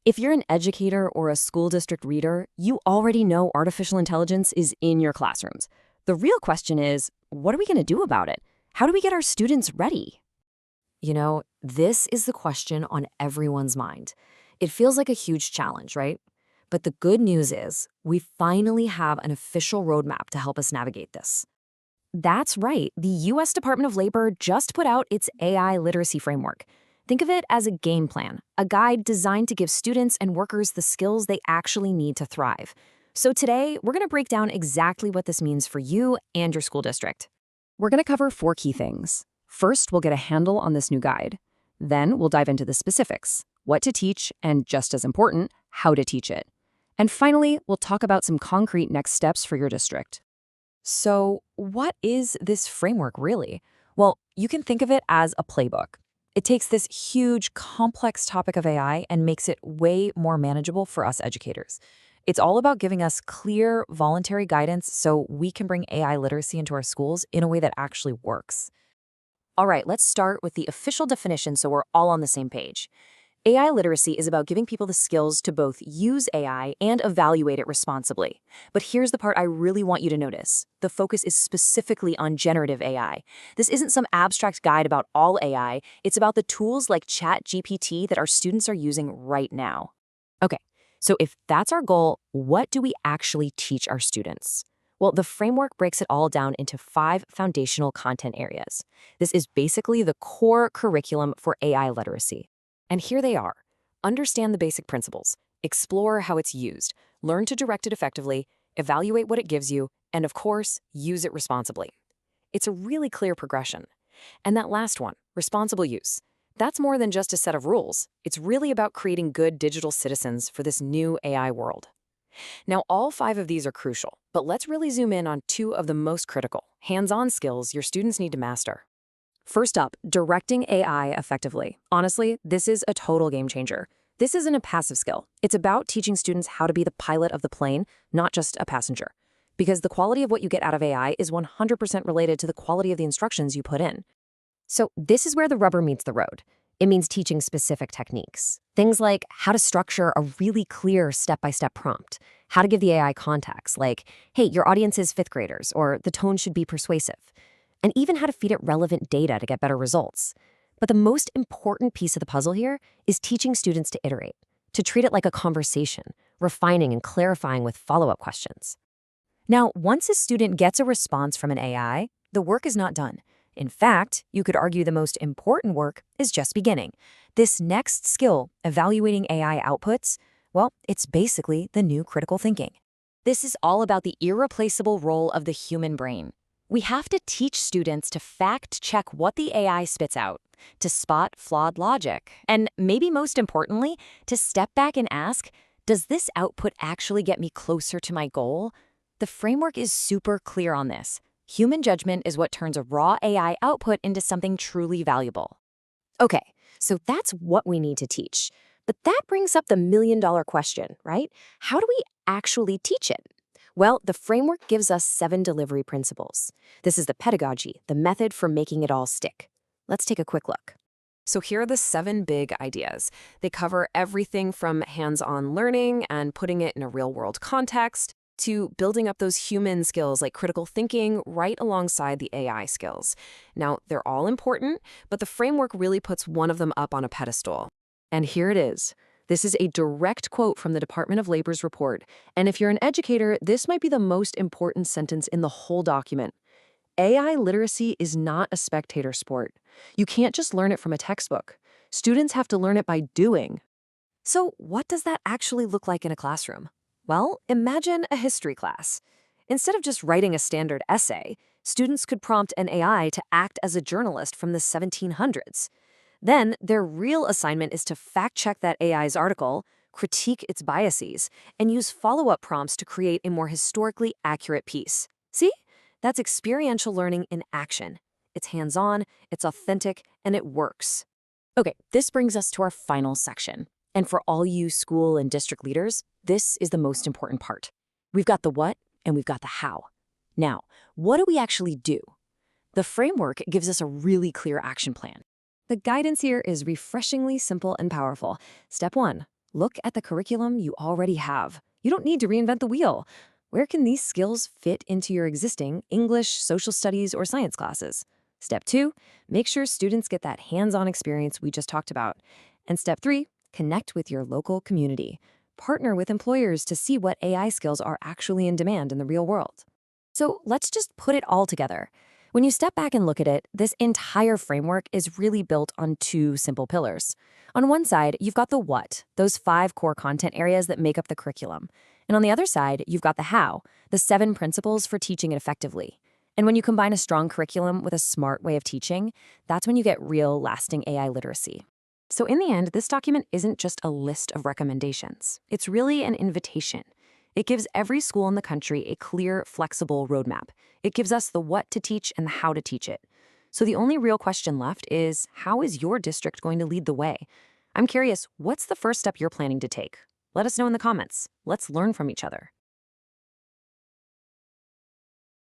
If you're an educator or a school district reader, you already know artificial intelligence is in your classrooms. The real question is, what are we going to do about it? How do we get our students ready? This is the question on everyone's mind. It feels like a huge challenge, right? But the good news is we finally have an official roadmap to help us navigate this. That's right. The U.S. Department of Labor just put out its AI literacy framework. Think of it as a game plan, a guide designed to give students and workers the skills they actually need to thrive. So today, we're going to break down exactly what this means for you and your school district. We're going to cover 4 key things. First, we'll get a handle on this new guide. Then we'll dive into the specifics, what to teach, and just as important, how to teach it. And finally, we'll talk about some concrete next steps for your district. So, what is this framework really? Well, you can think of it as a playbook. It takes this huge, complex topic of AI and makes it way more manageable for us educators. It's all about giving us clear, voluntary guidance so we can bring AI literacy into our schools in a way that actually works. All right, let's start with the official definition so we're all on the same page. AI literacy is about giving people the skills to both use AI and evaluate it responsibly. But here's the part I really want you to notice. The focus is specifically on generative AI. This isn't some abstract guide about all AI. It's about the tools like ChatGPT that our students are using right now. Okay, so if that's our goal, what do we actually teach our students? Well, the framework breaks it all down into 5 foundational content areas. This is basically the core curriculum for AI literacy. And here they are. Understand the basic principles, explore how it's used, learn to direct it effectively, evaluate what it gives you, and of course, use it responsibly. It's a really clear progression. And that last one, responsible use, that's more than just a set of rules. It's really about creating good digital citizens for this new AI world. Now, all 5 of these are crucial, but let's really zoom in on 2 of the most critical, hands-on skills your students need to master. First up, directing AI effectively. Honestly, this is a total game changer. This isn't a passive skill. It's about teaching students how to be the pilot of the plane, not just a passenger. Because the quality of what you get out of AI is 100% related to the quality of the instructions you put in. So this is where the rubber meets the road. It means teaching specific techniques. Things like how to structure a really clear step-by-step prompt, how to give the AI context, like, hey, your audience is 5th graders, or the tone should be persuasive, and even how to feed it relevant data to get better results. But the most important piece of the puzzle here is teaching students to iterate, to treat it like a conversation, refining and clarifying with follow-up questions. Now, once a student gets a response from an AI, the work is not done. In fact, you could argue the most important work is just beginning. This next skill, evaluating AI outputs, well, it's basically the new critical thinking. This is all about the irreplaceable role of the human brain. We have to teach students to fact-check what the AI spits out, to spot flawed logic, and maybe most importantly, to step back and ask, does this output actually get me closer to my goal? The framework is super clear on this. Human judgment is what turns a raw AI output into something truly valuable. Okay, so that's what we need to teach. But that brings up the million-dollar question, right? How do we actually teach it? Well, the framework gives us 7 delivery principles. This is the pedagogy, the method for making it all stick. Let's take a quick look. So here are the 7 big ideas. They cover everything from hands-on learning and putting it in a real-world context to building up those human skills like critical thinking right alongside the AI skills. Now, they're all important, but the framework really puts one of them up on a pedestal. And here it is. This is a direct quote from the Department of Labor's report. And if you're an educator, this might be the most important sentence in the whole document. AI literacy is not a spectator sport. You can't just learn it from a textbook. Students have to learn it by doing. So what does that actually look like in a classroom? Well, imagine a history class. Instead of just writing a standard essay, students could prompt an AI to act as a journalist from the 1700s. Then, their real assignment is to fact-check that AI's article, critique its biases, and use follow-up prompts to create a more historically accurate piece. See? That's experiential learning in action. It's hands-on, it's authentic, and it works. Okay, this brings us to our final section. And for all you school and district leaders, this is the most important part. We've got the what, and we've got the how. Now, what do we actually do? The framework gives us a really clear action plan. The guidance here is refreshingly simple and powerful. Step 1, Look at the curriculum you already have. You don't need to reinvent the wheel. Where can these skills fit into your existing English, social studies, or science classes? Step 2, make sure students get that hands-on experience we just talked about. And step 3, connect with your local community. Partner with employers to see what AI skills are actually in demand in the real world. So let's just put it all together. When you step back and look at it, this entire framework is really built on two simple pillars. On one side, you've got the what, those 5 core content areas that make up the curriculum. And on the other side, you've got the how, the 7 principles for teaching it effectively. And when you combine a strong curriculum with a smart way of teaching, that's when you get real, lasting AI literacy. So in the end, this document isn't just a list of recommendations. It's really an invitation. It gives every school in the country a clear, flexible roadmap. It gives us the what to teach and the how to teach it. So the only real question left is, how is your district going to lead the way? I'm curious, what's the first step you're planning to take? Let us know in the comments. Let's learn from each other.